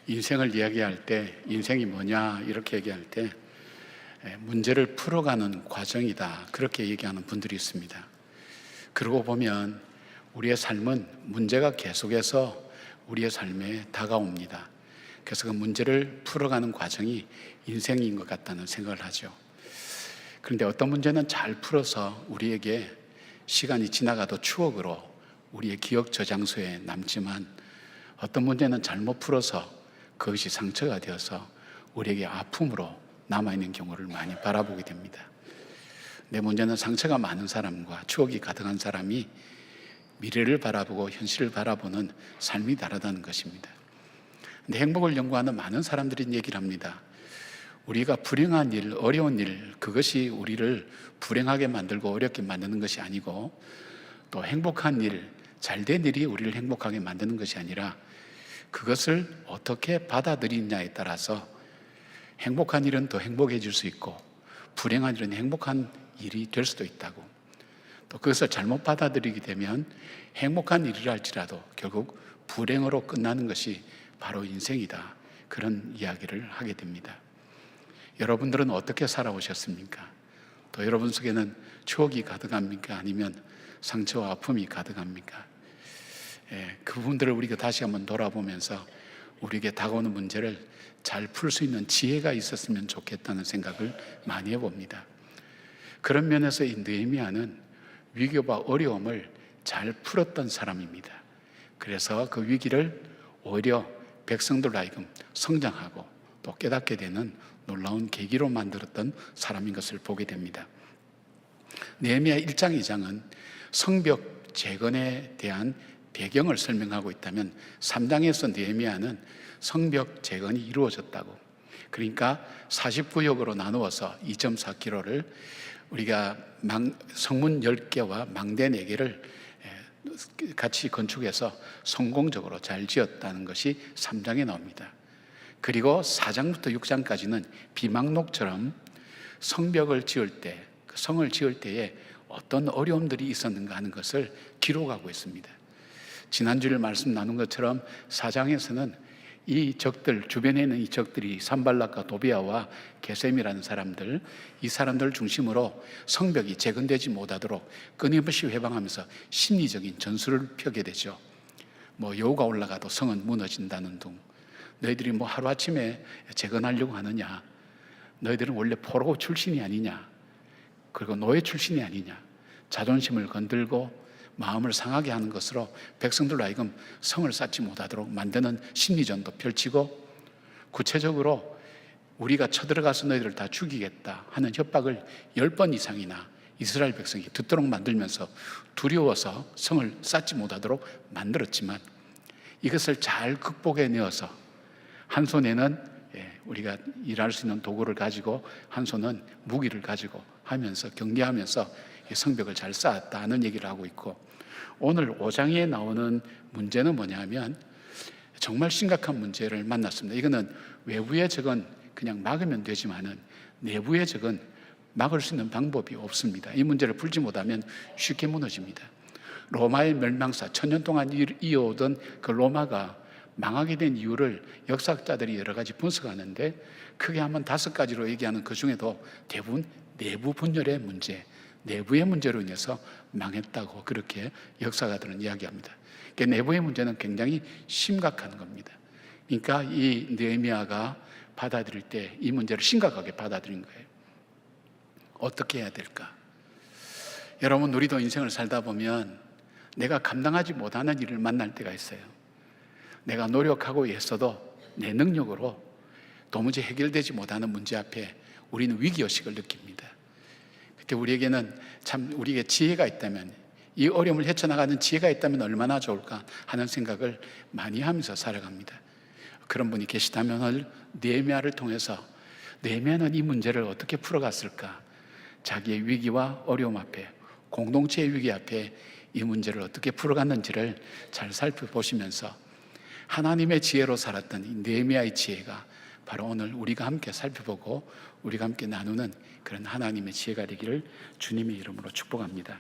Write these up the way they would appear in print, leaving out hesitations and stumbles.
인생을 이야기할 때 인생이 뭐냐 이렇게 얘기할 때 문제를 풀어가는 과정이다 그렇게 얘기하는 분들이 있습니다. 그러고 보면 우리의 삶은 문제가 계속해서 우리의 삶에 다가옵니다. 그래서 그 문제를 풀어가는 과정이 인생인 것 같다는 생각을 하죠. 그런데 어떤 문제는 잘 풀어서 우리에게 시간이 지나가도 추억으로 우리의 기억 저장소에 남지만 어떤 문제는 잘못 풀어서 그것이 상처가 되어서 우리에게 아픔으로 남아있는 경우를 많이 바라보게 됩니다. 내 문제는 상처가 많은 사람과 추억이 가득한 사람이 미래를 바라보고 현실을 바라보는 삶이 다르다는 것입니다. 근데 행복을 연구하는 많은 사람들이 얘기를 합니다. 우리가 불행한 일, 어려운 일, 그것이 우리를 불행하게 만들고 어렵게 만드는 것이 아니고 또 행복한 일, 잘된 일이 우리를 행복하게 만드는 것이 아니라 그것을 어떻게 받아들이느냐에 따라서 행복한 일은 더 행복해질 수 있고 불행한 일은 행복한 일이 될 수도 있다고, 또 그것을 잘못 받아들이게 되면 행복한 일이라 할지라도 결국 불행으로 끝나는 것이 바로 인생이다, 그런 이야기를 하게 됩니다. 여러분들은 어떻게 살아오셨습니까? 또 여러분 속에는 추억이 가득합니까? 아니면 상처와 아픔이 가득합니까? 그 부분들을 우리가 다시 한번 돌아보면서 우리에게 다가오는 문제를 잘 풀 수 있는 지혜가 있었으면 좋겠다는 생각을 많이 해봅니다. 그런 면에서 이 느헤미야는 위기와 어려움을 잘 풀었던 사람입니다. 그래서 그 위기를 오히려 백성들로 하여금 성장하고 또 깨닫게 되는 놀라운 계기로 만들었던 사람인 것을 보게 됩니다. 느헤미야 1장 2장은 성벽 재건에 대한 배경을 설명하고 있다면 3장에서 느헤미야는 성벽 재건이 이루어졌다고, 그러니까 49역으로 나누어서 2.4km를 우리가 성문 10개와 망대 4개를 같이 건축해서 성공적으로 잘 지었다는 것이 3장에 나옵니다. 그리고 4장부터 6장까지는 비망록처럼 성벽을 지을 때, 그 성을 지을 때에 어떤 어려움들이 있었는가 하는 것을 기록하고 있습니다. 지난주에 말씀 나눈 것처럼 4장에서는 이 적들, 주변에 있는 이 적들이 산발락과 도비아와 게셈이라는 사람들, 이 사람들을 중심으로 성벽이 재건되지 못하도록 끊임없이 회방하면서 심리적인 전술을 펴게 되죠. 여우가 올라가도 성은 무너진다는 둥, 너희들이 하루아침에 재건하려고 하느냐, 너희들은 원래 포로 출신이 아니냐, 그리고 노예 출신이 아니냐, 자존심을 건들고 마음을 상하게 하는 것으로 백성들로 하여금 성을 쌓지 못하도록 만드는 심리전도 펼치고, 구체적으로 우리가 쳐들어가서 너희들을 다 죽이겠다 하는 협박을 10번 이상이나 이스라엘 백성이 듣도록 만들면서 두려워서 성을 쌓지 못하도록 만들었지만, 이것을 잘 극복해내어서 한 손에는 우리가 일할 수 있는 도구를 가지고 한 손은 무기를 가지고 하면서 경계하면서 성벽을 잘 쌓았다는 얘기를 하고 있고, 오늘 5장에 나오는 문제는 뭐냐면 정말 심각한 문제를 만났습니다. 이거는 외부의 적은 그냥 막으면 되지만은 내부의 적은 막을 수 있는 방법이 없습니다. 이 문제를 풀지 못하면 쉽게 무너집니다. 로마의 멸망사, 1000년 동안 이어오던 그 로마가 망하게 된 이유를 역사학자들이 여러 가지 분석하는데 크게 하면 5가지로 얘기하는 그 중에도 대부분 내부 분열의 문제, 내부의 문제로 인해서 망했다고 그렇게 역사가들은 이야기합니다. 그러니까 내부의 문제는 굉장히 심각한 겁니다. 그러니까 이 느헤미야가 받아들일 때 이 문제를 심각하게 받아들인 거예요. 어떻게 해야 될까? 여러분, 우리도 인생을 살다 보면 내가 감당하지 못하는 일을 만날 때가 있어요. 내가 노력하고 애써도 내 능력으로 도무지 해결되지 못하는 문제 앞에 우리는 위기의식을 느낍니다. 그때 우리에게는 참 우리에게 지혜가 있다면, 이 어려움을 헤쳐나가는 지혜가 있다면 얼마나 좋을까 하는 생각을 많이 하면서 살아갑니다. 그런 분이 계시다면 오늘 느헤미야를 통해서 느헤미야는 이 문제를 어떻게 풀어갔을까, 자기의 위기와 어려움 앞에, 공동체의 위기 앞에 이 문제를 어떻게 풀어갔는지를 잘 살펴보시면서 하나님의 지혜로 살았던 이 느헤미야의 지혜가 바로 오늘 우리가 함께 살펴보고 우리가 함께 나누는 그런 하나님의 지혜가 되기를 주님의 이름으로 축복합니다.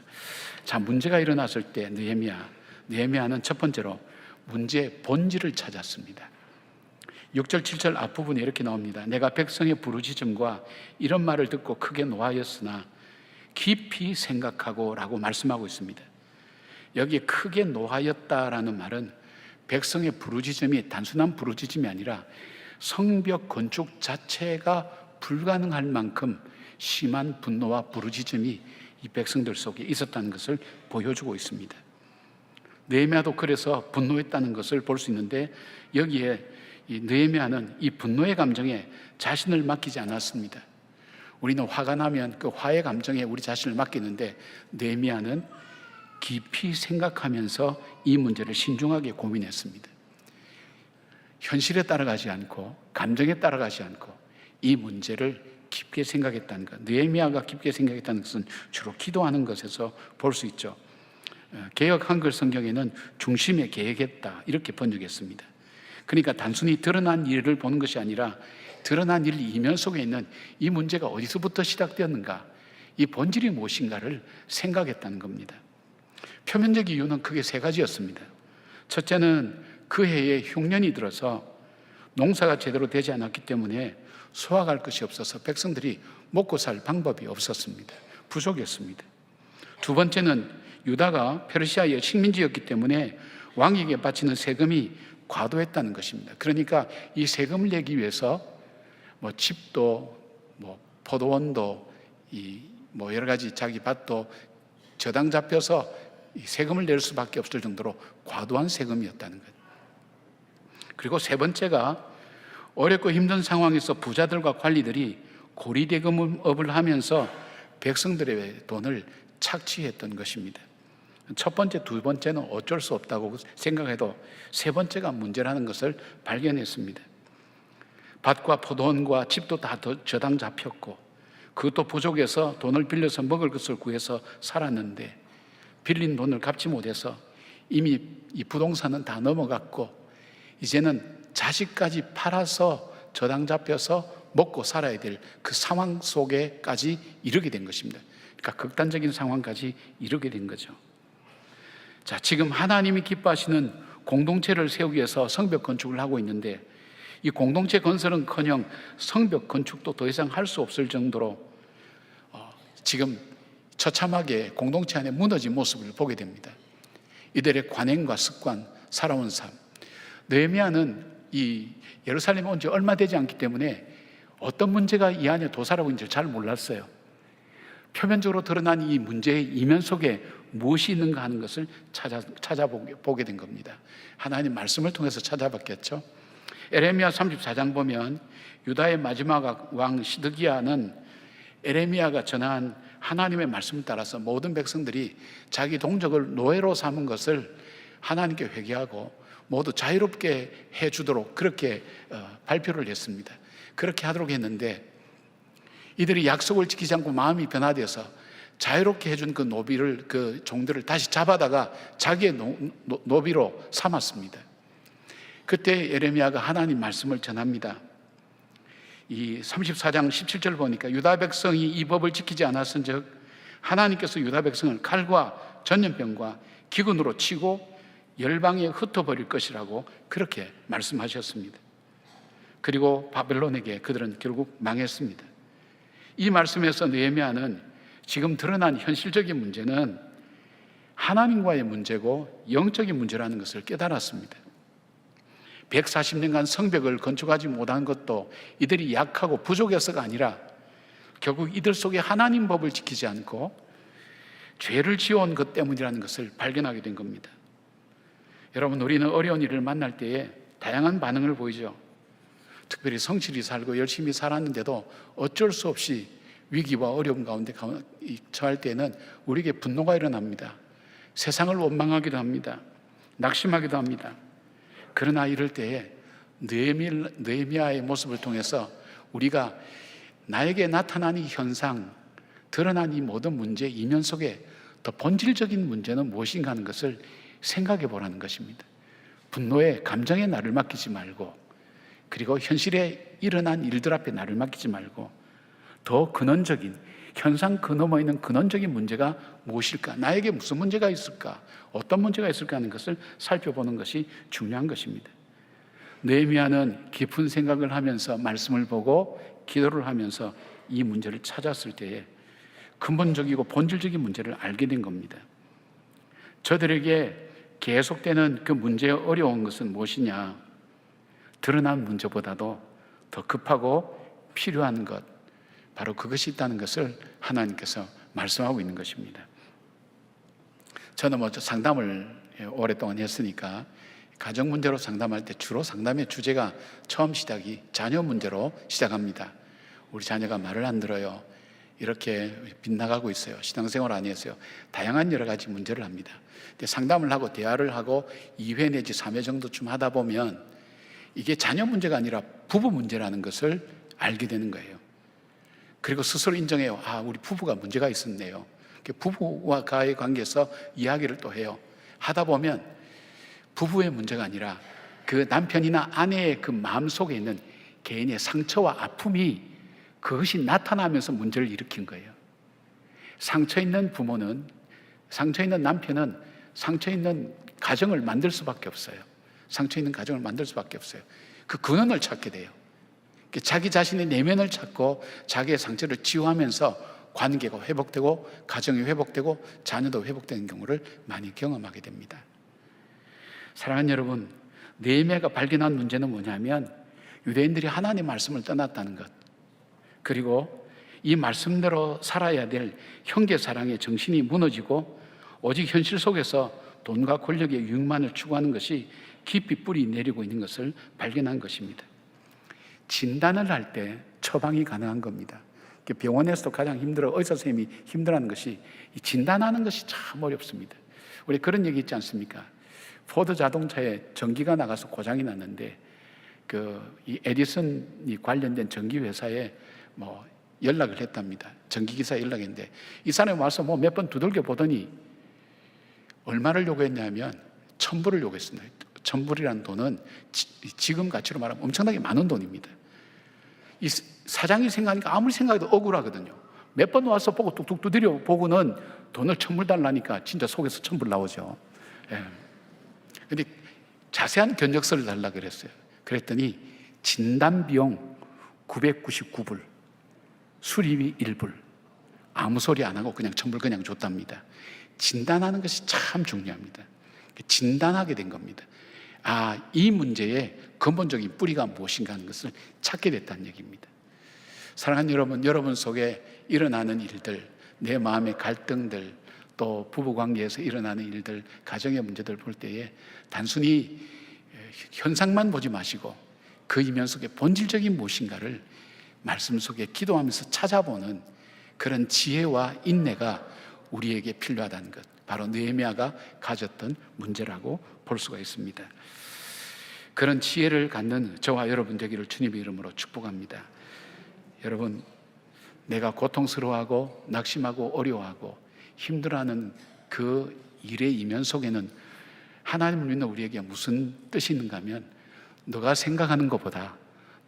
자, 문제가 일어났을 때 느헤미야는 첫 번째로 문제의 본질을 찾았습니다. 6절 7절 앞부분에 이렇게 나옵니다. 내가 백성의 부르짖음과 이런 말을 듣고 크게 노하였으나 깊이 생각하고 라고 말씀하고 있습니다. 여기에 크게 노하였다라는 말은 백성의 부르짖음이 단순한 부르짖음이 아니라 성벽 건축 자체가 불가능할 만큼 심한 분노와 부르짖음이 이 백성들 속에 있었다는 것을 보여주고 있습니다. 느헤미야도 그래서 분노했다는 것을 볼 수 있는데, 여기에 이 느헤미야는 이 분노의 감정에 자신을 맡기지 않았습니다. 우리는 화가 나면 그 화의 감정에 우리 자신을 맡기는데, 느헤미야는 깊이 생각하면서 이 문제를 신중하게 고민했습니다. 현실에 따라가지 않고 감정에 따라가지 않고 이 문제를 깊게 생각했다는 것, 느헤미야가 깊게 생각했다는 것은 주로 기도하는 것에서 볼 수 있죠. 개역 한글 성경에는 중심에 계획했다 이렇게 번역했습니다. 그러니까 단순히 드러난 일을 보는 것이 아니라 드러난 일 이면 속에 있는 이 문제가 어디서부터 시작되었는가, 이 본질이 무엇인가를 생각했다는 겁니다. 표면적 이유는 크게 세 가지였습니다. 첫째는 그 해에 흉년이 들어서 농사가 제대로 되지 않았기 때문에 수확할 것이 없어서 백성들이 먹고 살 방법이 없었습니다. 부족했습니다. 두 번째는 유다가 페르시아의 식민지였기 때문에 왕에게 바치는 세금이 과도했다는 것입니다. 그러니까 이 세금을 내기 위해서 집도 포도원도 여러 가지 자기 밭도 저당 잡혀서 이 세금을 낼 수밖에 없을 정도로 과도한 세금이었다는 것. 그리고 세 번째가 어렵고 힘든 상황에서 부자들과 관리들이 고리대금업을 하면서 백성들의 돈을 착취했던 것입니다. 첫 번째, 두 번째는 어쩔 수 없다고 생각해도 세 번째가 문제라는 것을 발견했습니다. 밭과 포도원과 집도 다 저당 잡혔고 그것도 부족해서 돈을 빌려서 먹을 것을 구해서 살았는데 빌린 돈을 갚지 못해서 이미 이 부동산은 다 넘어갔고 이제는 자식까지 팔아서 저당 잡혀서 먹고 살아야 될 그 상황 속에까지 이르게 된 것입니다. 그러니까 극단적인 상황까지 이르게 된 거죠. 자, 지금 하나님이 기뻐하시는 공동체를 세우기 위해서 성벽 건축을 하고 있는데 이 공동체 건설은커녕 성벽 건축도 더 이상 할 수 없을 정도로 지금 처참하게 공동체 안에 무너진 모습을 보게 됩니다. 이들의 관행과 습관, 살아온 삶. 느헤미야는 이 예루살렘에 온 지 얼마 되지 않기 때문에 어떤 문제가 이 안에 도사라고 있는지 잘 몰랐어요. 표면적으로 드러난 이 문제의 이면 속에 무엇이 있는가 하는 것을 찾아보게 된 겁니다. 하나님 말씀을 통해서 찾아봤겠죠. 에레미야 34장 보면 유다의 마지막 왕 시드기야는 에레미야가 전한 하나님의 말씀을 따라서 모든 백성들이 자기 동족을 노예로 삼은 것을 하나님께 회개하고 모두 자유롭게 해주도록 그렇게 발표를 했습니다. 그렇게 하도록 했는데 이들이 약속을 지키지 않고 마음이 변화되어서 자유롭게 해준 그 노비를, 그 종들을 다시 잡아다가 자기의 노비로 삼았습니다. 그때 예레미야가 하나님 말씀을 전합니다. 이 34장 17절 보니까 유다 백성이 이 법을 지키지 않았은즉 하나님께서 유다 백성을 칼과 전염병과 기근으로 치고 열방에 흩어버릴 것이라고 그렇게 말씀하셨습니다. 그리고 바벨론에게 그들은 결국 망했습니다. 이 말씀에서 느헤미야는 지금 드러난 현실적인 문제는 하나님과의 문제고 영적인 문제라는 것을 깨달았습니다. 140년간 성벽을 건축하지 못한 것도 이들이 약하고 부족해서가 아니라 결국 이들 속에 하나님 법을 지키지 않고 죄를 지어온 것 때문이라는 것을 발견하게 된 겁니다. 여러분, 우리는 어려운 일을 만날 때에 다양한 반응을 보이죠. 특별히 성실히 살고 열심히 살았는데도 어쩔 수 없이 위기와 어려움 가운데 처할 때에는 우리에게 분노가 일어납니다. 세상을 원망하기도 합니다. 낙심하기도 합니다. 그러나 이럴 때에 느헤미야의 모습을 통해서 우리가 나에게 나타난 이 현상, 드러난 이 모든 문제 이면 속에 더 본질적인 문제는 무엇인가 하는 것을 생각해 보라는 것입니다. 분노에 감정에 나를 맡기지 말고, 그리고 현실에 일어난 일들 앞에 나를 맡기지 말고 더 근원적인, 현상 그 너머에 있는 근원적인 문제가 무엇일까? 나에게 무슨 문제가 있을까? 어떤 문제가 있을까 하는 것을 살펴보는 것이 중요한 것입니다. 느헤미야는 깊은 생각을 하면서 말씀을 보고 기도를 하면서 이 문제를 찾았을 때에 근본적이고 본질적인 문제를 알게 된 겁니다. 저들에게 계속되는 그 문제의 어려운 것은 무엇이냐? 드러난 문제보다도 더 급하고 필요한 것, 바로 그것이 있다는 것을 하나님께서 말씀하고 있는 것입니다. 저는 상담을 오랫동안 했으니까 가정 문제로 상담할 때 주로 상담의 주제가 처음 시작이 자녀 문제로 시작합니다. 우리 자녀가 말을 안 들어요. 이렇게 빗나가고 있어요. 신앙생활 안 했어요. 다양한 여러 가지 문제를 합니다. 근데 상담을 하고 대화를 하고 2회 내지 3회 정도쯤 하다 보면 이게 자녀 문제가 아니라 부부 문제라는 것을 알게 되는 거예요. 그리고 스스로 인정해요. 우리 부부가 문제가 있었네요. 부부와의 관계에서 이야기를 또 해요. 하다 보면 부부의 문제가 아니라 그 남편이나 아내의 그 마음속에 있는 개인의 상처와 아픔이 그것이 나타나면서 문제를 일으킨 거예요. 상처 있는 부모는, 상처 있는 남편은 상처 있는 가정을 만들 수밖에 없어요. 상처 있는 가정을 만들 수밖에 없어요. 그 근원을 찾게 돼요. 자기 자신의 내면을 찾고 자기의 상처를 치유하면서 관계가 회복되고 가정이 회복되고 자녀도 회복되는 경우를 많이 경험하게 됩니다. 사랑하는 여러분, 느헤미야가 발견한 문제는 뭐냐면 유대인들이 하나님의 말씀을 떠났다는 것, 그리고 이 말씀대로 살아야 될 형제 사랑의 정신이 무너지고 오직 현실 속에서 돈과 권력의 유익만을 추구하는 것이 깊이 뿌리 내리고 있는 것을 발견한 것입니다. 진단을 할 때 처방이 가능한 겁니다. 병원에서도 가장 의사 선생님이 힘들어하는 것이 진단하는 것이 참 어렵습니다. 우리 그런 얘기 있지 않습니까? 포드 자동차에 전기가 나가서 고장이 났는데 이 에디슨이 관련된 전기 회사에 연락을 했답니다. 전기기사에 연락했는데 이 사람이 와서 몇 번 두들겨 보더니 얼마를 요구했냐면 1,000불을 요구했습니다. 1,000불이라는 돈은 지금 가치로 말하면 엄청나게 많은 돈입니다. 이 사장이 생각하니까 아무리 생각해도 억울하거든요. 몇 번 와서 보고 뚝뚝 두드려 보고는 돈을 1,000불 달라니까 진짜 속에서 1,000불 나오죠. 그런데 자세한 견적서를 달라 그랬어요. 그랬더니 진단비용 999불, 수리비 1불, 아무 소리 안 하고 그냥 1,000불 그냥 줬답니다. 진단하는 것이 참 중요합니다. 진단하게 된 겁니다. 이 문제의 근본적인 뿌리가 무엇인가 하는 것을 찾게 됐다는 얘기입니다. 사랑하는 여러분 속에 일어나는 일들, 내 마음의 갈등들, 또 부부관계에서 일어나는 일들, 가정의 문제들 볼 때에 단순히 현상만 보지 마시고 그 이면 속에 본질적인 무엇인가를 말씀 속에 기도하면서 찾아보는 그런 지혜와 인내가 우리에게 필요하다는 것, 바로 느헤미야가 가졌던 문제라고 볼 수가 있습니다. 그런 지혜를 갖는 저와 여러분 되기를 주님의 이름으로 축복합니다. 여러분, 내가 고통스러워하고 낙심하고 어려워하고 힘들어하는 그 일의 이면 속에는 하나님을 믿는 우리에게 무슨 뜻이 있는가 하면 너가 생각하는 것보다,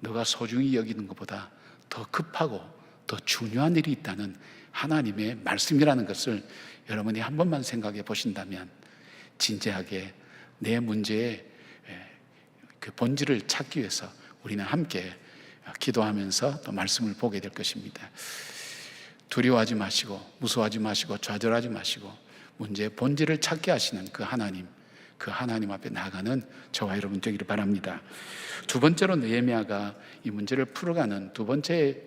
너가 소중히 여기는 것보다 더 급하고 더 중요한 일이 있다는 하나님의 말씀이라는 것을 여러분이 한 번만 생각해 보신다면 진지하게 내 문제의 그 본질을 찾기 위해서 우리는 함께 기도하면서 또 말씀을 보게 될 것입니다. 두려워하지 마시고 무서워하지 마시고 좌절하지 마시고 문제의 본질을 찾게 하시는 그 하나님 앞에 나아가는 저와 여러분 되기를 바랍니다. 두 번째로 느헤미야가 이 문제를 풀어가는 두 번째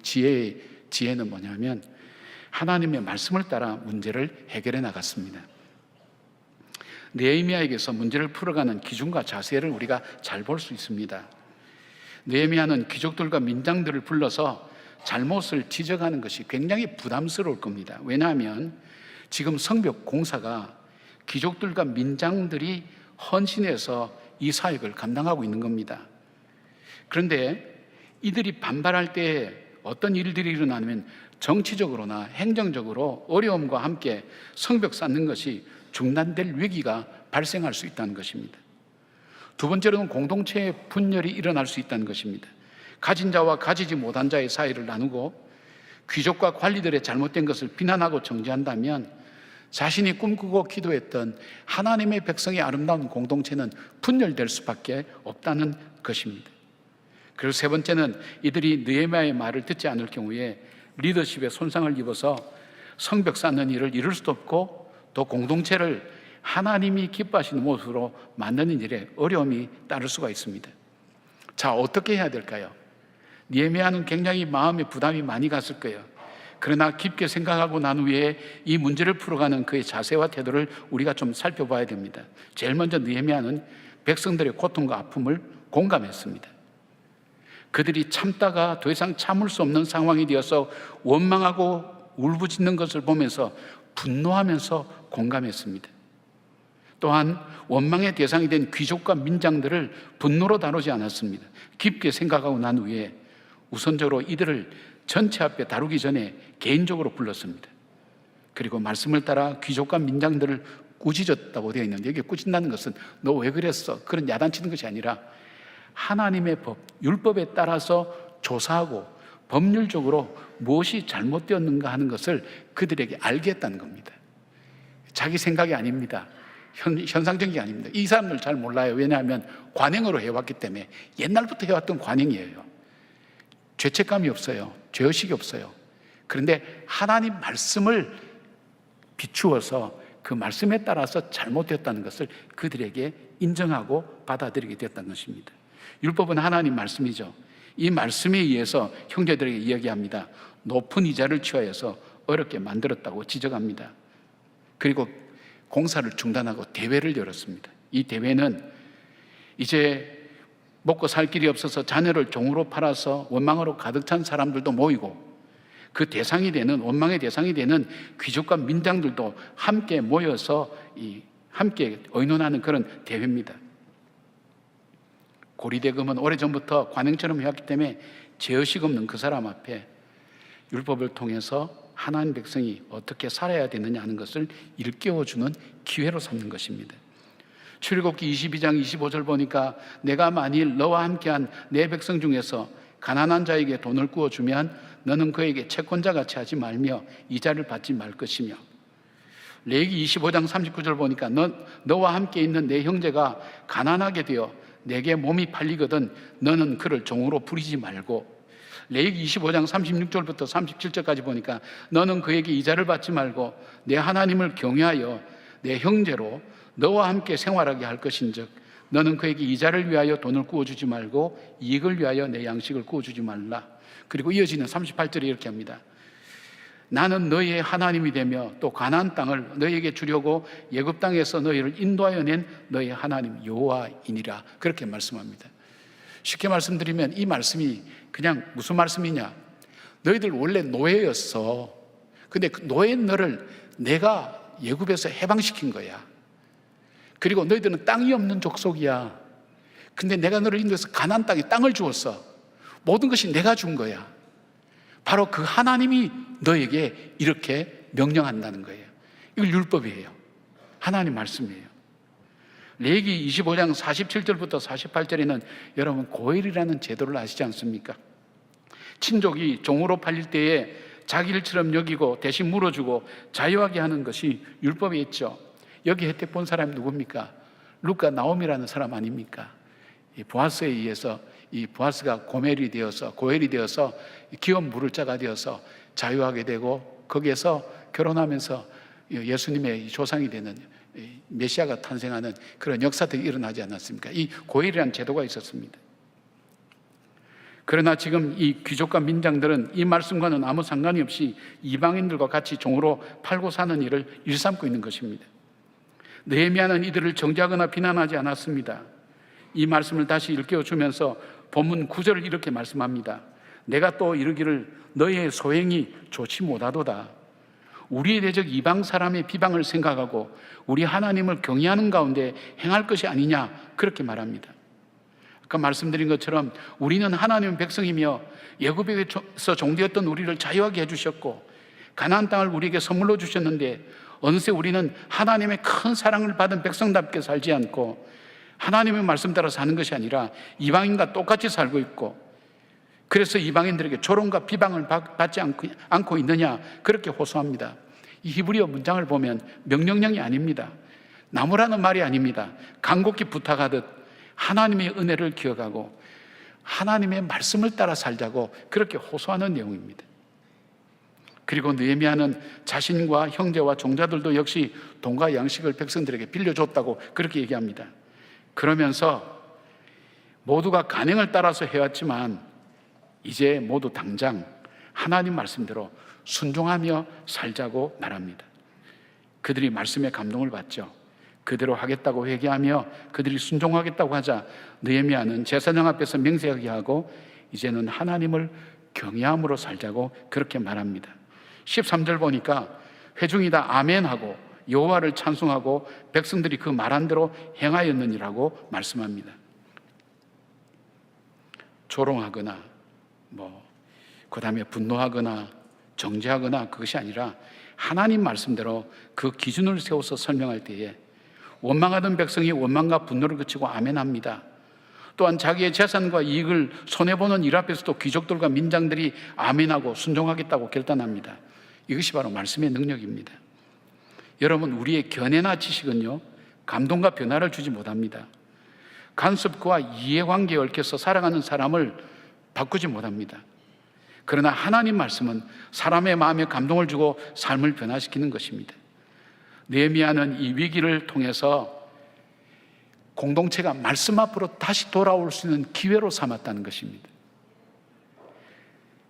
지혜는 뭐냐면 하나님의 말씀을 따라 문제를 해결해 나갔습니다. 느헤미야에게서 문제를 풀어가는 기준과 자세를 우리가 잘 볼 수 있습니다. 느헤미야는 귀족들과 민장들을 불러서 잘못을 지적하는 것이 굉장히 부담스러울 겁니다. 왜냐하면 지금 성벽 공사가 귀족들과 민장들이 헌신해서 이 사역을 감당하고 있는 겁니다. 그런데 이들이 반발할 때 어떤 일들이 일어나면 정치적으로나 행정적으로 어려움과 함께 성벽 쌓는 것이 중단될 위기가 발생할 수 있다는 것입니다. 두 번째로는 공동체의 분열이 일어날 수 있다는 것입니다. 가진 자와 가지지 못한 자의 사이를 나누고 귀족과 관리들의 잘못된 것을 비난하고 정죄한다면 자신이 꿈꾸고 기도했던 하나님의 백성의 아름다운 공동체는 분열될 수밖에 없다는 것입니다. 그리고 세 번째는 이들이 느헤미야의 말을 듣지 않을 경우에 리더십에 손상을 입어서 성벽 쌓는 일을 이룰 수도 없고, 또 공동체를 하나님이 기뻐하시는 모습으로 만드는 일에 어려움이 따를 수가 있습니다. 자, 어떻게 해야 될까요? 느헤미야는 굉장히 마음에 부담이 많이 갔을 거예요. 그러나 깊게 생각하고 난 후에 이 문제를 풀어가는 그의 자세와 태도를 우리가 좀 살펴봐야 됩니다. 제일 먼저 느헤미야는 백성들의 고통과 아픔을 공감했습니다. 그들이 참다가 더 이상 참을 수 없는 상황이 되어서 원망하고 울부짖는 것을 보면서 분노하면서 공감했습니다. 또한 원망의 대상이 된 귀족과 민장들을 분노로 다루지 않았습니다. 깊게 생각하고 난 후에 우선적으로 이들을 전체 앞에 다루기 전에 개인적으로 불렀습니다. 그리고 말씀을 따라 귀족과 민장들을 꾸짖었다고 되어 있는데, 여기 꾸짖는다는 것은 너 왜 그랬어? 그런 야단치는 것이 아니라 하나님의 법, 율법에 따라서 조사하고 법률적으로 무엇이 잘못되었는가 하는 것을 그들에게 알게 했다는 겁니다. 자기 생각이 아닙니다. 현상적인 게 아닙니다. 이 사람들 잘 몰라요. 왜냐하면 관행으로 해왔기 때문에. 옛날부터 해왔던 관행이에요. 죄책감이 없어요. 죄의식이 없어요. 그런데 하나님 말씀을 비추어서 그 말씀에 따라서 잘못되었다는 것을 그들에게 인정하고 받아들이게 됐다는 것입니다. 율법은 하나님 말씀이죠. 이 말씀에 의해서 형제들에게 이야기합니다. 높은 이자를 취하여서 어렵게 만들었다고 지적합니다. 그리고 공사를 중단하고 대회를 열었습니다. 이 대회는 이제 먹고 살 길이 없어서 자녀를 종으로 팔아서 원망으로 가득 찬 사람들도 모이고, 그 대상이 되는, 원망의 대상이 되는 귀족과 민장들도 함께 모여서 함께 의논하는 그런 대회입니다. 고리대금은 오래전부터 관행처럼 해왔기 때문에 죄의식 없는 그 사람 앞에 율법을 통해서 하나님 백성이 어떻게 살아야 되느냐 하는 것을 일깨워주는 기회로 삼는 것입니다. 출애굽기 22장 25절 보니까 내가 만일 너와 함께한 내 백성 중에서 가난한 자에게 돈을 구워주면 너는 그에게 채권자같이 하지 말며 이자를 받지 말 것이며, 레위기 25장 39절 보니까 너와 함께 있는 내 형제가 가난하게 되어 내게 몸이 팔리거든 너는 그를 종으로 부리지 말고, 레위기 25장 36절부터 37절까지 보니까 너는 그에게 이자를 받지 말고 내 하나님을 경외하여 내 형제로 너와 함께 생활하게 할 것인즉 너는 그에게 이자를 위하여 돈을 구워주지 말고 이익을 위하여 내 양식을 구워주지 말라. 그리고 이어지는 38절에 이렇게 합니다. 나는 너희의 하나님이 되며 또 가나안 땅을 너희에게 주려고 애굽 땅에서 너희를 인도하여 낸 너희의 하나님 여호와이니라. 그렇게 말씀합니다. 쉽게 말씀드리면 이 말씀이 그냥 무슨 말씀이냐, 너희들 원래 노예였어. 근데 그 노예인 너를 내가 애굽에서 해방시킨 거야. 그리고 너희들은 땅이 없는 족속이야. 근데 내가 너를 인도해서 가나안 땅에 땅을 주었어. 모든 것이 내가 준 거야. 바로 그 하나님이 너에게 이렇게 명령한다는 거예요. 이걸 율법이에요. 하나님 말씀이에요. 레위기 25장 47절부터 48절에는 여러분 고엘이라는 제도를 아시지 않습니까? 친족이 종으로 팔릴 때에 자기 일처럼 여기고 대신 물어주고 자유하게 하는 것이 율법에 있죠. 여기 혜택 본 사람이 누굽니까? 룻과 나옴이라는 사람 아닙니까? 이 보아스에 의해서 이 보아스가 고멜이 되어서, 고엘이 되어서 기업 물을 자가 되어서 자유하게 되고, 거기에서 결혼하면서 예수님의 조상이 되는 메시아가 탄생하는 그런 역사들이 일어나지 않았습니까? 이 고엘이라는 제도가 있었습니다. 그러나 지금 이 귀족과 민장들은 이 말씀과는 아무 상관이 없이 이방인들과 같이 종으로 팔고 사는 일을 일삼고 있는 것입니다. 느헤미야는 이들을 정죄하거나 비난하지 않았습니다. 이 말씀을 다시 일깨워주면서 본문 9절을 이렇게 말씀합니다. 내가 또 이르기를 너희의 소행이 좋지 못하도다. 우리의 대적 이방 사람의 비방을 생각하고 우리 하나님을 경외하는 가운데 행할 것이 아니냐, 그렇게 말합니다. 아까 말씀드린 것처럼 우리는 하나님의 백성이며 애굽에서 종되었던 우리를 자유하게 해주셨고 가나안 땅을 우리에게 선물로 주셨는데, 어느새 우리는 하나님의 큰 사랑을 받은 백성답게 살지 않고 하나님의 말씀 따라 사는 것이 아니라 이방인과 똑같이 살고 있고, 그래서 이방인들에게 조롱과 비방을 받지 않고 있느냐, 그렇게 호소합니다. 이 히브리어 문장을 보면 명령령이 아닙니다. 나무라는 말이 아닙니다. 간곡히 부탁하듯 하나님의 은혜를 기억하고 하나님의 말씀을 따라 살자고 그렇게 호소하는 내용입니다. 그리고 느헤미야는 자신과 형제와 종자들도 역시 돈과 양식을 백성들에게 빌려줬다고 그렇게 얘기합니다. 그러면서 모두가 간행을 따라서 해왔지만 이제 모두 당장 하나님 말씀대로 순종하며 살자고 말합니다. 그들이 말씀에 감동을 받죠. 그대로 하겠다고 회개하며 그들이 순종하겠다고 하자 느헤미야는 제사장 앞에서 맹세하게 하고 이제는 하나님을 경외함으로 살자고 그렇게 말합니다. 13절 보니까 회중이 다 아멘하고 여호와를 찬송하고 백성들이 그 말한 대로 행하였느니라고 말씀합니다. 조롱하거나 그 다음에 분노하거나 정죄하거나 그것이 아니라 하나님 말씀대로 그 기준을 세워서 설명할 때에 원망하던 백성이 원망과 분노를 그치고 아멘합니다. 또한 자기의 재산과 이익을 손해보는 일 앞에서도 귀족들과 민장들이 아멘하고 순종하겠다고 결단합니다. 이것이 바로 말씀의 능력입니다. 여러분, 우리의 견해나 지식은요, 감동과 변화를 주지 못합니다. 간섭과 이해관계에 얽혀서 살아가는 사람을 바꾸지 못합니다. 그러나 하나님 말씀은 사람의 마음에 감동을 주고 삶을 변화시키는 것입니다. 느헤미야는 이 위기를 통해서 공동체가 말씀 앞으로 다시 돌아올 수 있는 기회로 삼았다는 것입니다.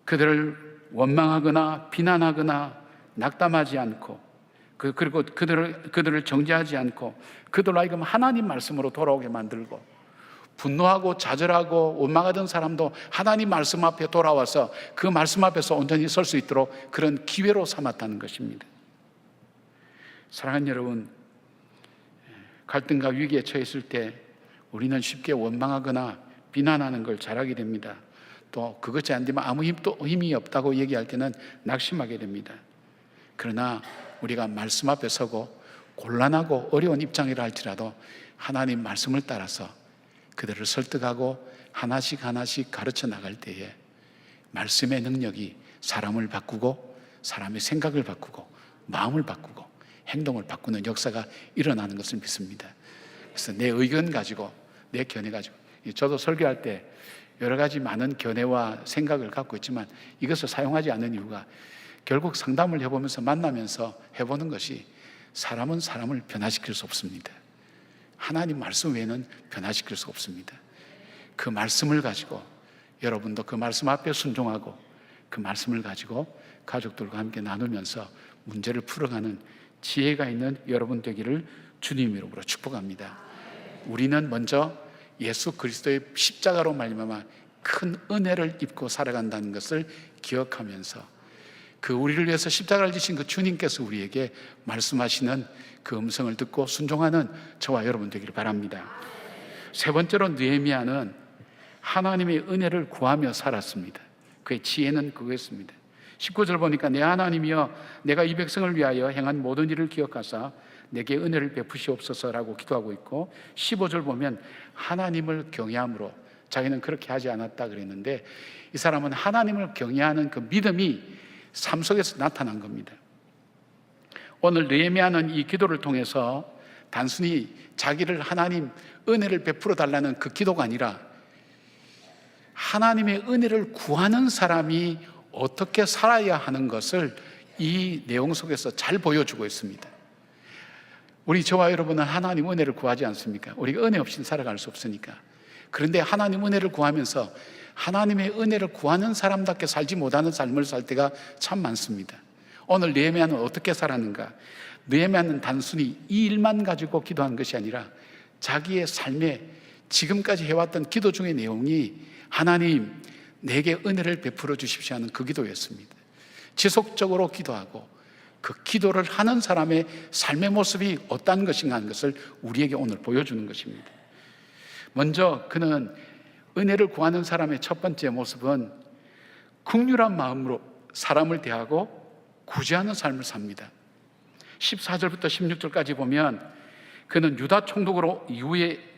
그들을 원망하거나 비난하거나 낙담하지 않고 그리고 그들을 정죄하지 않고 그들로 하여금 하나님 말씀으로 돌아오게 만들고 분노하고 좌절하고 원망하던 사람도 하나님 말씀 앞에 돌아와서 그 말씀 앞에서 온전히 설 수 있도록 그런 기회로 삼았다는 것입니다. 사랑하는 여러분, 갈등과 위기에 처했을 때 우리는 쉽게 원망하거나 비난하는 걸 잘하게 됩니다. 또 그것이 안 되면 아무 힘이 없다고 얘기할 때는 낙심하게 됩니다. 그러나 우리가 말씀 앞에 서고 곤란하고 어려운 입장이라 할지라도 하나님 말씀을 따라서 그들을 설득하고 하나씩 가르쳐 나갈 때에 말씀의 능력이 사람을 바꾸고 사람의 생각을 바꾸고 마음을 바꾸고 행동을 바꾸는 역사가 일어나는 것을 믿습니다. 그래서 내 의견 가지고 내 견해 가지고, 저도 설교할 때 여러 가지 많은 견해와 생각을 갖고 있지만 이것을 사용하지 않는 이유가 결국 상담을 해보면서 만나면서 해보는 것이 사람은 사람을 변화시킬 수 없습니다. 하나님 말씀 외에는 변화시킬 수 없습니다. 그 말씀을 가지고 여러분도 그 말씀 앞에 순종하고 그 말씀을 가지고 가족들과 함께 나누면서 문제를 풀어가는 지혜가 있는 여러분 되기를 주님 이름으로 축복합니다. 우리는 먼저 예수 그리스도의 십자가로 말미암아 큰 은혜를 입고 살아간다는 것을 기억하면서 그 우리를 위해서 십자가를 지신 그 주님께서 우리에게 말씀하시는 그 음성을 듣고 순종하는 저와 여러분 되기를 바랍니다. 세 번째로 느헤미야는 하나님의 은혜를 구하며 살았습니다. 그의 지혜는 그거였습니다. 19절 보니까 내 하나님이여 내가 이 백성을 위하여 행한 모든 일을 기억하사 내게 은혜를 베푸시옵소서라고 기도하고 있고, 15절 보면 하나님을 경외함으로, 자기는 그렇게 하지 않았다 그랬는데 이 사람은 하나님을 경외하는 그 믿음이 삶 속에서 나타난 겁니다. 오늘 느헤미야는 이 기도를 통해서 단순히 자기를 하나님 은혜를 베풀어 달라는 그 기도가 아니라 하나님의 은혜를 구하는 사람이 어떻게 살아야 하는 것을 이 내용 속에서 잘 보여주고 있습니다. 우리 저와 여러분은 하나님 은혜를 구하지 않습니까? 우리가 은혜 없이는 살아갈 수 없으니까. 그런데 하나님 은혜를 구하면서 하나님의 은혜를 구하는 사람답게 살지 못하는 삶을 살 때가 참 많습니다. 오늘 느헤미야는 어떻게 살았는가? 느헤미야는 단순히 이 일만 가지고 기도한 것이 아니라 자기의 삶에 지금까지 해왔던 기도 중의 내용이 하나님 내게 은혜를 베풀어 주십시오 하는 그 기도였습니다. 지속적으로 기도하고 그 기도를 하는 사람의 삶의 모습이 어떤 것인가 하는 것을 우리에게 오늘 보여주는 것입니다. 먼저 그는 은혜를 구하는 사람의 첫 번째 모습은 긍휼한 마음으로 사람을 대하고 구제하는 삶을 삽니다. 14절부터 16절까지 보면 그는 유다 총독으로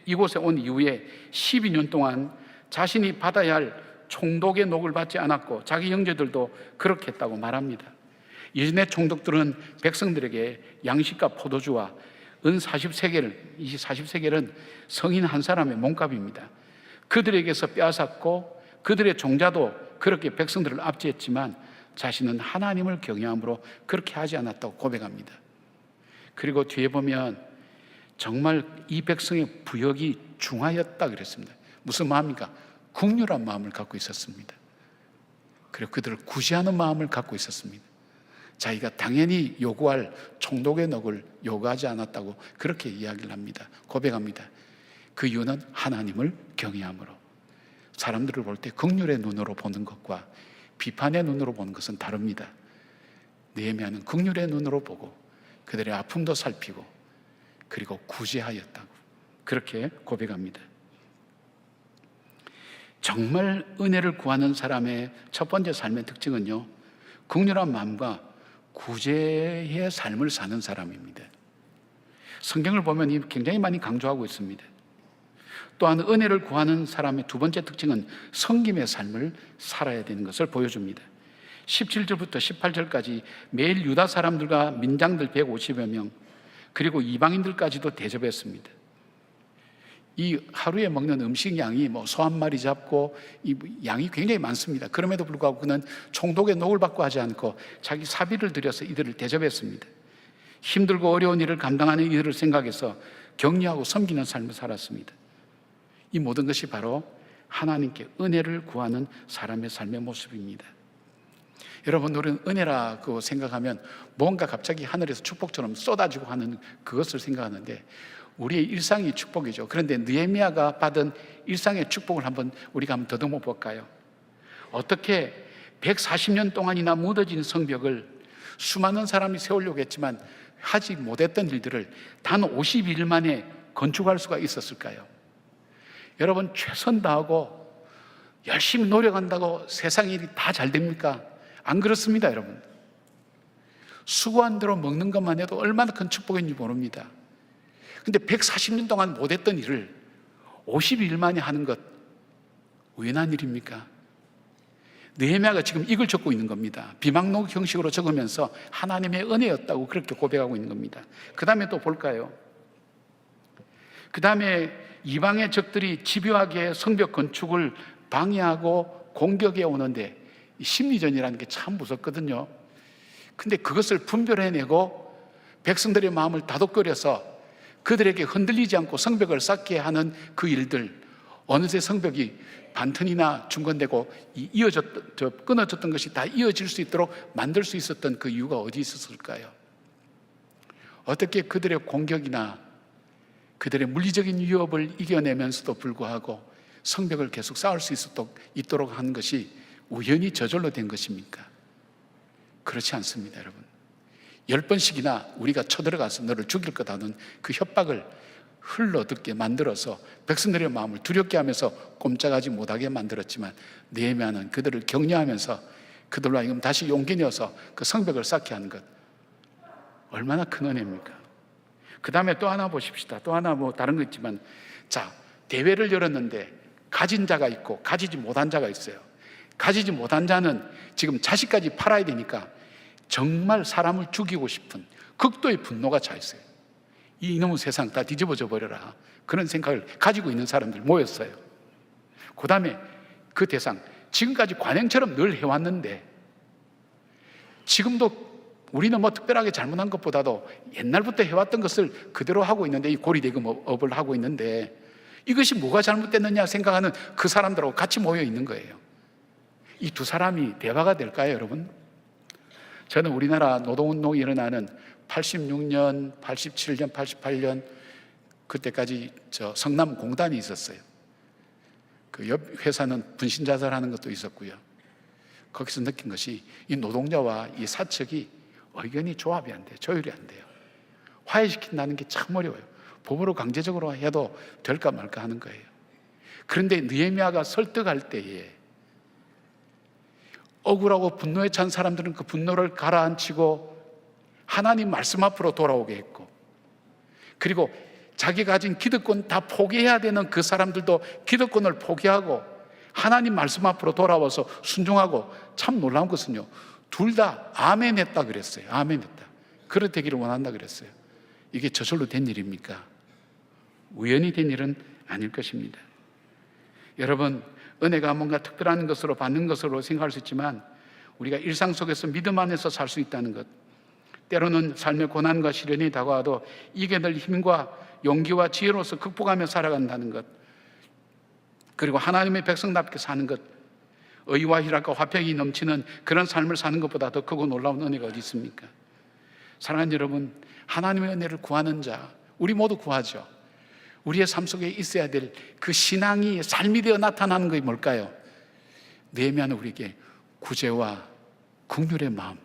이곳에 온 이후에 12년 동안 자신이 받아야 할 총독의 녹을 받지 않았고 자기 형제들도 그렇게 했다고 말합니다. 예전의 총독들은 백성들에게 양식과 포도주와 은 40세겔, 이 40세겔은 성인 한 사람의 몸값입니다. 그들에게서 빼앗았고 그들의 종자도 그렇게 백성들을 압제했지만 자신은 하나님을 경외함으로 그렇게 하지 않았다고 고백합니다. 그리고 뒤에 보면 정말 이 백성의 부역이 중하였다 그랬습니다. 무슨 마음입니까? 긍휼한 마음을 갖고 있었습니다. 그리고 그들을 구제하는 마음을 갖고 있었습니다. 자기가 당연히 요구할 총독의 넉을 요구하지 않았다고 그렇게 이야기를 합니다. 고백합니다. 그 이유는 하나님을 경외함으로. 사람들을 볼 때 긍휼의 눈으로 보는 것과 비판의 눈으로 보는 것은 다릅니다. 느헤미야는 긍휼의 눈으로 보고 그들의 아픔도 살피고 그리고 구제하였다고 그렇게 고백합니다. 정말 은혜를 구하는 사람의 첫 번째 삶의 특징은요, 긍휼한 마음과 구제의 삶을 사는 사람입니다. 성경을 보면 굉장히 많이 강조하고 있습니다. 또한 은혜를 구하는 사람의 두 번째 특징은 섬김의 삶을 살아야 되는 것을 보여줍니다. 17절부터 18절까지 매일 유다 사람들과 민장들 150여 명 그리고 이방인들까지도 대접했습니다. 이 하루에 먹는 음식 양이 소 한 마리 잡고 이 양이 굉장히 많습니다. 그럼에도 불구하고 그는 총독의 녹을 받고 하지 않고 자기 사비를 들여서 이들을 대접했습니다. 힘들고 어려운 일을 감당하는 이들을 생각해서 격려하고 섬기는 삶을 살았습니다. 이 모든 것이 바로 하나님께 은혜를 구하는 사람의 삶의 모습입니다. 여러분, 우리는 은혜라고 생각하면 뭔가 갑자기 하늘에서 축복처럼 쏟아지고 하는 그것을 생각하는데 우리의 일상이 축복이죠. 그런데 느헤미야가 받은 일상의 축복을 우리가 한번 더듬어 볼까요? 어떻게 140년 동안이나 무너진 성벽을 수많은 사람이 세우려고 했지만 하지 못했던 일들을 단 52일 만에 건축할 수가 있었을까요? 여러분, 최선 다하고 열심히 노력한다고 세상 일이 다 잘 됩니까? 안 그렇습니다, 여러분. 수고한 대로 먹는 것만 해도 얼마나 큰 축복인지 모릅니다. 근데 140년 동안 못했던 일을 52일 만에 하는 것 우연한 일입니까? 느헤미야가 지금 이걸 적고 있는 겁니다. 비망록 형식으로 적으면서 하나님의 은혜였다고 그렇게 고백하고 있는 겁니다. 그 다음에 또 볼까요? 그 다음에 이방의 적들이 집요하게 성벽 건축을 방해하고 공격해 오는데 심리전이라는 게 참 무섭거든요. 근데 그것을 분별해내고 백성들의 마음을 다독거려서 그들에게 흔들리지 않고 성벽을 쌓게 하는 그 일들, 어느새 성벽이 반튼이나 중건되고 끊어졌던 것이 다 이어질 수 있도록 만들 수 있었던 그 이유가 어디 있었을까요? 어떻게 그들의 공격이나 그들의 물리적인 위협을 이겨내면서도 불구하고 성벽을 계속 쌓을 수 있도록 하는 것이 우연히 저절로 된 것입니까? 그렇지 않습니다, 여러분. 10번씩이나 우리가 쳐들어가서 너를 죽일 거다는 그 협박을 흘러듣게 만들어서 백성들의 마음을 두렵게 하면서 꼼짝하지 못하게 만들었지만 느헤미야는 그들을 격려하면서 그들로 하여금 다시 용기 내어서 그 성벽을 쌓게 하는 것, 얼마나 큰 은혜입니까? 그 다음에 또 하나 보십시다. 또 하나 다른 거 있지만, 자, 대회를 열었는데 가진 자가 있고 가지지 못한 자가 있어요. 가지지 못한 자는 지금 자식까지 팔아야 되니까 정말 사람을 죽이고 싶은 극도의 분노가 차 있어요. 이놈의 세상 다 뒤집어져 버려라, 그런 생각을 가지고 있는 사람들 모였어요. 그 다음에 그 대상, 지금까지 관행처럼 늘 해왔는데 지금도 우리는 특별하게 잘못한 것보다도 옛날부터 해왔던 것을 그대로 하고 있는데, 이 고리대금업을 하고 있는데 이것이 뭐가 잘못됐느냐 생각하는 그 사람들하고 같이 모여 있는 거예요. 이 두 사람이 대화가 될까요, 여러분? 저는 우리나라 노동운동이 일어나는 86년, 87년, 88년 그때까지 성남공단이 있었어요. 그 옆 회사는 분신자살하는 것도 있었고요. 거기서 느낀 것이 이 노동자와 이 사측이 의견이 조합이 안 돼요. 조율이 안 돼요. 화해시킨다는 게 참 어려워요. 법으로 강제적으로 해도 될까 말까 하는 거예요. 그런데 느헤미야가 설득할 때에 억울하고 분노에 찬 사람들은 그 분노를 가라앉히고 하나님 말씀 앞으로 돌아오게 했고, 그리고 자기 가진 기득권 다 포기해야 되는 그 사람들도 기득권을 포기하고 하나님 말씀 앞으로 돌아와서 순종하고, 참 놀라운 것은요, 둘 다 아멘 했다 그랬어요. 아멘 했다. 그렇게 되기를 원한다 그랬어요. 이게 저절로 된 일입니까? 우연히 된 일은 아닐 것입니다. 여러분, 은혜가 뭔가 특별한 것으로 받는 것으로 생각할 수 있지만 우리가 일상 속에서 믿음 안에서 살 수 있다는 것, 때로는 삶의 고난과 시련이 다가와도 이겨낼 힘과 용기와 지혜로서 극복하며 살아간다는 것, 그리고 하나님의 백성답게 사는 것, 의와 희락과 화평이 넘치는 그런 삶을 사는 것보다 더 크고 놀라운 은혜가 어디 있습니까? 사랑하는 여러분, 하나님의 은혜를 구하는 자, 우리 모두 구하죠. 우리의 삶 속에 있어야 될 그 신앙이 삶이 되어 나타나는 것이 뭘까요? 내면 우리에게 구제와 긍휼의 마음,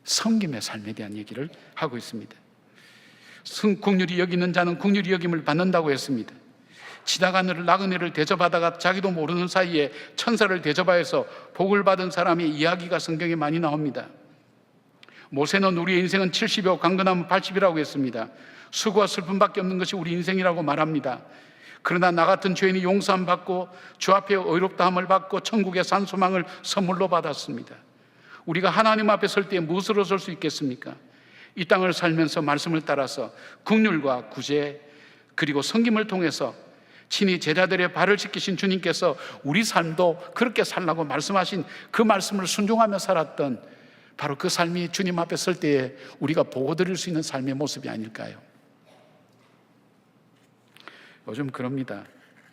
섬김의 삶에 대한 얘기를 하고 있습니다. 긍휼히 여기는 자는 긍휼히 여김을 받는다고 했습니다. 지나가는 나그네를 대접하다가 자기도 모르는 사이에 천사를 대접하여서 복을 받은 사람의 이야기가 성경에 많이 나옵니다. 모세는 우리의 인생은 70이요 강건하면 80이라고 했습니다. 수고와 슬픔밖에 없는 것이 우리 인생이라고 말합니다. 그러나 나 같은 죄인이 용서함 받고 주 앞에 의롭다함을 받고 천국의 산소망을 선물로 받았습니다. 우리가 하나님 앞에 설 때 무엇으로 설 수 있겠습니까? 이 땅을 살면서 말씀을 따라서 긍휼과 구제 그리고 섬김을 통해서 친히 제자들의 발을 씻기신 주님께서 우리 삶도 그렇게 살라고 말씀하신 그 말씀을 순종하며 살았던 바로 그 삶이 주님 앞에 설 때에 우리가 보고드릴 수 있는 삶의 모습이 아닐까요? 요즘 그럽니다.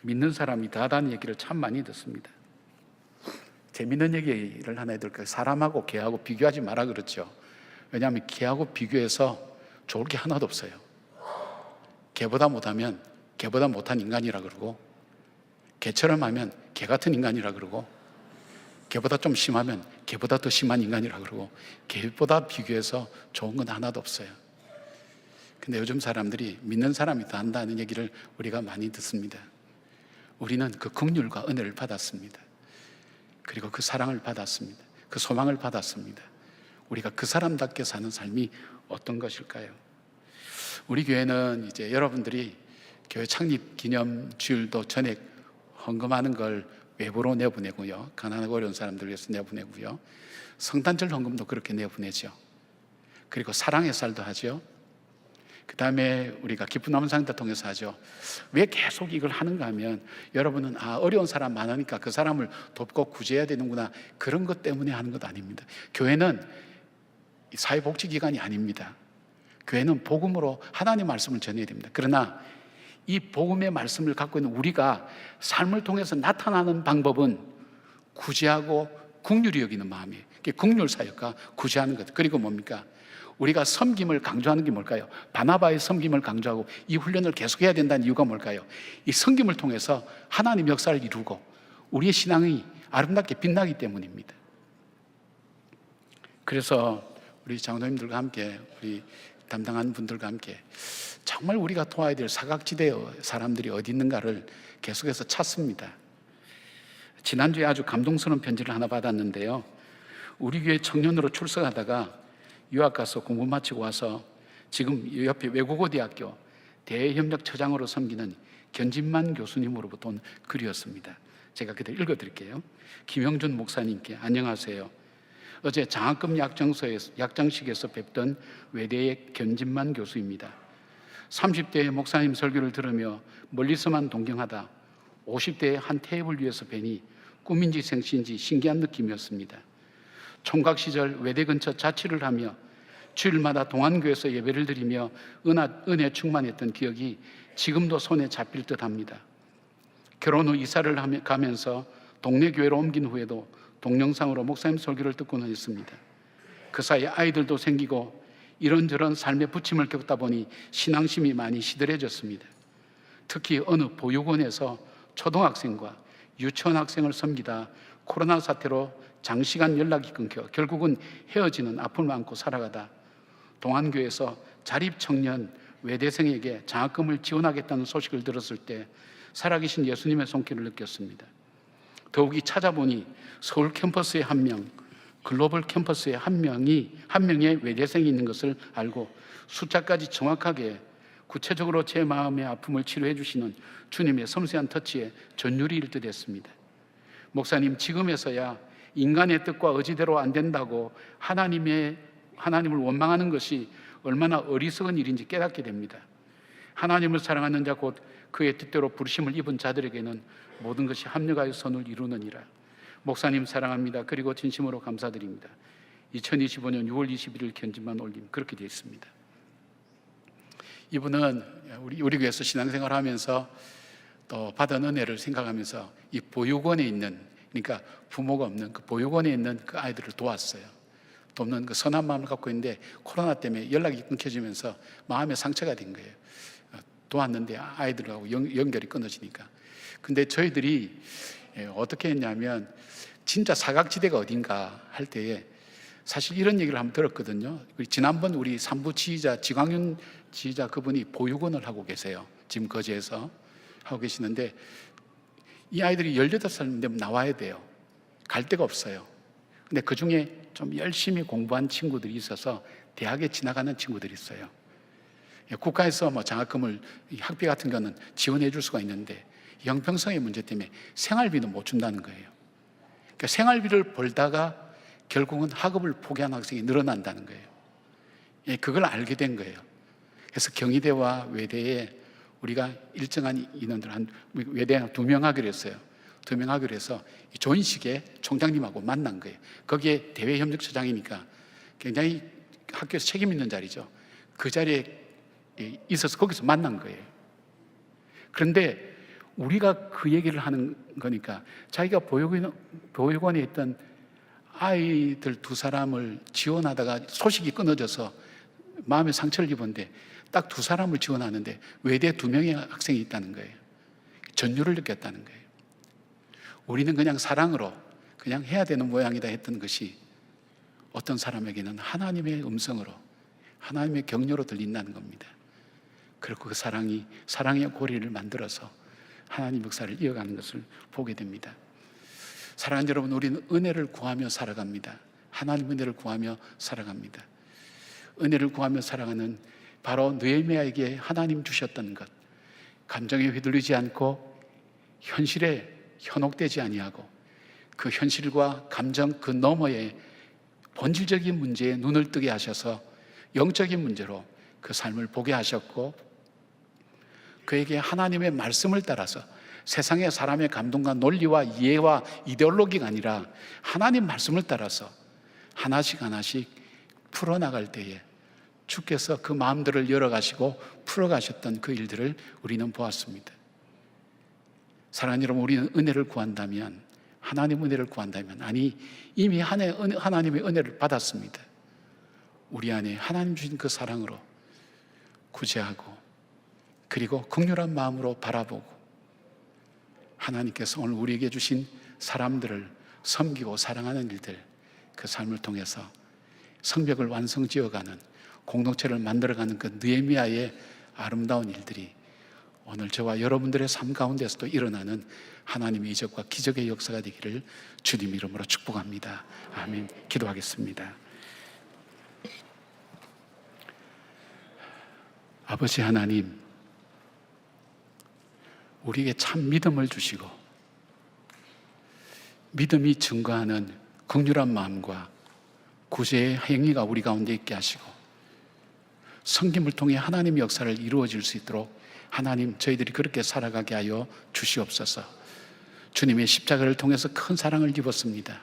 믿는 사람이 다하다는 얘기를 참 많이 듣습니다. 재밌는 얘기를 하나 해드릴까요? 사람하고 개하고 비교하지 마라 그렇죠. 왜냐하면 개하고 비교해서 좋을 게 하나도 없어요. 개보다 못하면 개보다 못한 인간이라 그러고, 개처럼 하면 개 같은 인간이라 그러고, 개보다 좀 심하면 개보다 더 심한 인간이라 그러고, 개보다 비교해서 좋은 건 하나도 없어요. 근데 요즘 사람들이 믿는 사람이 다 한다는 얘기를 우리가 많이 듣습니다. 우리는 그 긍휼과 은혜를 받았습니다. 그리고 그 사랑을 받았습니다. 그 소망을 받았습니다. 우리가 그 사람답게 사는 삶이 어떤 것일까요? 우리 교회는 이제 여러분들이 교회 창립 기념 주일도 전액 헌금하는 걸 외부로 내보내고요, 가난하고 어려운 사람들 위해서 내보내고요, 성탄절 헌금도 그렇게 내보내죠. 그리고 사랑의 쌀도 하죠. 그 다음에 우리가 기쁜 남상도 통해서 하죠. 왜 계속 이걸 하는가 하면 여러분은 어려운 사람 많으니까 그 사람을 돕고 구제해야 되는구나, 그런 것 때문에 하는 것 아닙니다. 교회는 사회복지기관이 아닙니다. 교회는 복음으로 하나님의 말씀을 전해야 됩니다. 그러나 이 복음의 말씀을 갖고 있는 우리가 삶을 통해서 나타나는 방법은 구제하고 긍휼히 여기는 마음이에요. 긍휼 사역과 구제하는 것. 그리고 뭡니까? 우리가 섬김을 강조하는 게 뭘까요? 바나바의 섬김을 강조하고 이 훈련을 계속해야 된다는 이유가 뭘까요? 이 섬김을 통해서 하나님 역사를 이루고 우리의 신앙이 아름답게 빛나기 때문입니다. 그래서 우리 장로님들과 함께, 우리 담당한 분들과 함께 정말 우리가 도와야 될 사각지대의 사람들이 어디 있는가를 계속해서 찾습니다. 지난주에 아주 감동스러운 편지를 하나 받았는데요, 우리 교회 청년으로 출석하다가 유학 가서 공부 마치고 와서 지금 옆에 외국어 대학교 대협력처장으로 섬기는 견진만 교수님으로부터 온 글이었습니다. 제가 그대로 읽어드릴게요. 김영준 목사님께, 안녕하세요. 어제 장학금 약정식에서 뵙던 외대의 견진만 교수입니다. 30대의 목사님 설교를 들으며 멀리서만 동경하다 50대의 한 테이블 위에서 뵈니 꿈인지 생시인지 신기한 느낌이었습니다. 총각 시절 외대 근처 자취를 하며 주일마다 동안교회에서 예배를 드리며 은혜 충만했던 기억이 지금도 손에 잡힐 듯합니다. 결혼 후 이사를 가면서 동네 교회로 옮긴 후에도 동영상으로 목사님 설교를 듣고는 있습니다. 그 사이에 아이들도 생기고 이런저런 삶의 부침을 겪다 보니 신앙심이 많이 시들해졌습니다. 특히 어느 보육원에서 초등학생과 유치원 학생을 섬기다 코로나 사태로 장시간 연락이 끊겨 결국은 헤어지는 아픔을 안고 살아가다 동안교회에서 자립청년 외대생에게 장학금을 지원하겠다는 소식을 들었을 때 살아계신 예수님의 손길을 느꼈습니다. 더욱이 찾아보니 서울 캠퍼스에 한 명, 글로벌 캠퍼스에 한 명의 외대생이 있는 것을 알고 숫자까지 정확하게 구체적으로 제 마음의 아픔을 치료해 주시는 주님의 섬세한 터치에 전율이 일듯 했습니다. 목사님, 지금에서야 인간의 뜻과 의지대로 안 된다고 하나님을 원망하는 것이 얼마나 어리석은 일인지 깨닫게 됩니다. 하나님을 사랑하는 자 곧 그의 뜻대로 부르심을 입은 자들에게는 모든 것이 합력하여 선을 이루느니라. 목사님 사랑합니다. 그리고 진심으로 감사드립니다. 2025년 6월 21일 견지만 올림 그렇게 되어 있습니다. 이분은 우리 교회에서 신앙생활을 하면서 또 받은 은혜를 생각하면서 이 보육원에 있는, 그러니까 부모가 없는 그 보육원에 있는 그 아이들을 도왔어요. 돕는 그 선한 마음을 갖고 있는데 코로나 때문에 연락이 끊겨지면서 마음에 상처가 된 거예요. 도왔는데 아이들하고 연결이 끊어지니까. 근데 저희들이 어떻게 했냐면 진짜 사각지대가 어딘가 할 때에 사실 이런 얘기를 한번 들었거든요. 지난번 우리 산부 지휘자 지광윤 지휘자 그분이 보육원을 하고 계세요. 지금 거제에서 하고 계시는데 이 아이들이 18살 되면 나와야 돼요. 갈 데가 없어요. 근데 그 중에 좀 열심히 공부한 친구들이 있어서 대학에 지나가는 친구들이 있어요. 국가에서 뭐 장학금을, 학비 같은 거는 지원해 줄 수가 있는데 형평성의 문제 때문에 생활비는 못 준다는 거예요. 그러니까 생활비를 벌다가 결국은 학업을 포기한 학생이 늘어난다는 거예요. 그걸 알게 된 거예요. 그래서 경희대와 외대에 우리가 일정한 인원들, 외대 2명 하기로 했어요. 2명 하기로 해서 조인식의 총장님하고 만난 거예요. 거기에 대외협력처장이니까 굉장히 학교에서 책임 있는 자리죠. 그 자리에 있어서 거기서 만난 거예요. 그런데 우리가 그 얘기를 하는 거니까 자기가 보육원에 있던 아이들 2사람을 지원하다가 소식이 끊어져서 마음에 상처를 입었는데 딱 2사람을 지원하는데 외대 2명의 학생이 있다는 거예요. 전율을 느꼈다는 거예요. 우리는 그냥 사랑으로 그냥 해야 되는 모양이다 했던 것이 어떤 사람에게는 하나님의 음성으로, 하나님의 격려로 들린다는 겁니다. 그리고 그 사랑이 사랑의 고리를 만들어서 하나님 역사를 이어가는 것을 보게 됩니다. 사랑하는 여러분, 우리는 은혜를 구하며 살아갑니다. 하나님 은혜를 구하며 살아갑니다. 은혜를 구하며 살아가는 바로 느헤미야에게 하나님 주셨던 것, 감정에 휘둘리지 않고 현실에 현혹되지 아니하고 그 현실과 감정 그 너머의 본질적인 문제에 눈을 뜨게 하셔서 영적인 문제로 그 삶을 보게 하셨고, 그에게 하나님의 말씀을 따라서 세상의 사람의 감동과 논리와 이해와 이데올로기가 아니라 하나님 말씀을 따라서 하나씩 하나씩 풀어나갈 때에 주께서 그 마음들을 열어가시고 풀어가셨던 그 일들을 우리는 보았습니다. 사랑하는 여러분, 우리는 은혜를 구한다면, 하나님 은혜를 구한다면, 아니 이미 하나님의 은혜를 받았습니다. 우리 안에 하나님 주신 그 사랑으로 구제하고 그리고 긍휼한 마음으로 바라보고 하나님께서 오늘 우리에게 주신 사람들을 섬기고 사랑하는 일들, 그 삶을 통해서 성벽을 완성지어가는, 공동체를 만들어가는 그 느헤미야의 아름다운 일들이 오늘 저와 여러분들의 삶 가운데서도 일어나는 하나님의 이적과 기적의 역사가 되기를 주님 이름으로 축복합니다. 아멘. 기도하겠습니다. 아버지 하나님, 우리에게 참 믿음을 주시고 믿음이 증거하는 긍휼한 마음과 구제의 행위가 우리 가운데 있게 하시고 섬김을 통해 하나님의 역사를 이루어질 수 있도록 하나님, 저희들이 그렇게 살아가게 하여 주시옵소서. 주님의 십자가를 통해서 큰 사랑을 입었습니다.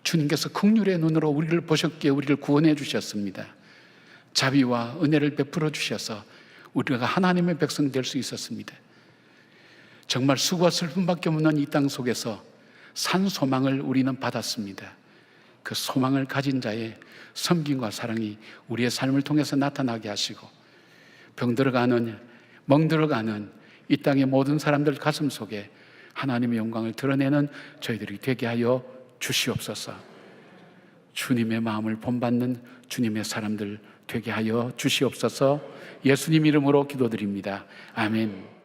주님께서 긍휼의 눈으로 우리를 보셨기에 우리를 구원해 주셨습니다. 자비와 은혜를 베풀어 주셔서 우리가 하나님의 백성 될 수 있었습니다. 정말 수고와 슬픔밖에 없는 이 땅 속에서 산 소망을 우리는 받았습니다. 그 소망을 가진 자의 섬김과 사랑이 우리의 삶을 통해서 나타나게 하시고 병들어가는, 멍들어가는 이 땅의 모든 사람들 가슴 속에 하나님의 영광을 드러내는 저희들이 되게 하여 주시옵소서. 주님의 마음을 본받는 주님의 사람들 되게 하여 주시옵소서. 예수님 이름으로 기도드립니다. 아멘.